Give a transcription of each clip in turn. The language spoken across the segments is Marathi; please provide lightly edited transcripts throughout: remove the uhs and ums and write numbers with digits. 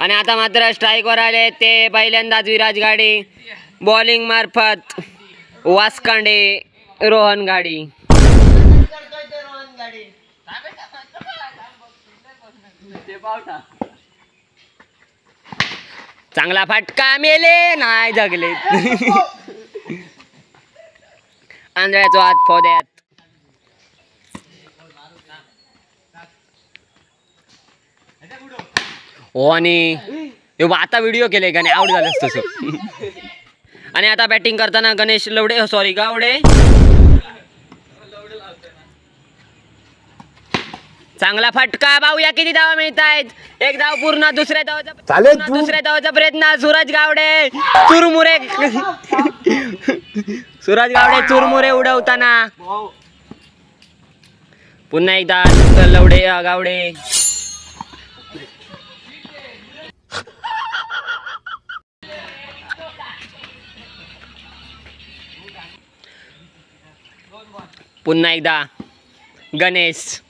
आणि आता मात्र स्ट्राईकवर आले ते पहिल्यांदाच विराज गाडी बॉलिंग मार्फत वासकांडे रोहन गाडी. चांगला फटका मेले नाही जगले. आंधळ्याचो हात फोद्यात. हो आणि आता व्हिडिओ केले का नाही आउट झालं तसं. आणि आता बॅटिंग करताना गणेश लवडे सॉरी गावडे चांगला फटका. पाहूया किती धावा मिळत आहेत. एक धाव पूर्ण. दुसऱ्या धावाचा प्रयत्न सूरज गावडे चुरमुरे. सूरज गावडे चुरमुरे उडवताना पुन्हा एकदा लवडे गावडे. पुन्हा एकदा गणेश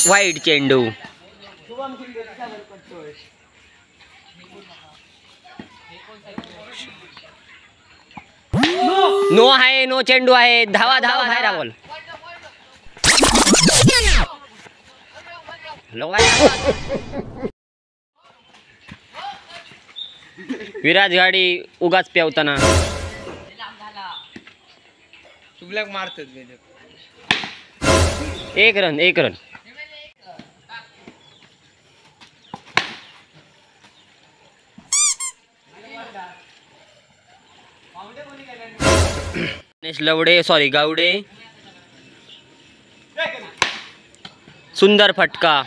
वाईट चेंडू. नो आहे नो चेंडू आहे. धावा धावा बाहेर आवल. विराज गाडी उगाच पेवताना एक रन. गणेश लवडे गावडे सुंदर फटका.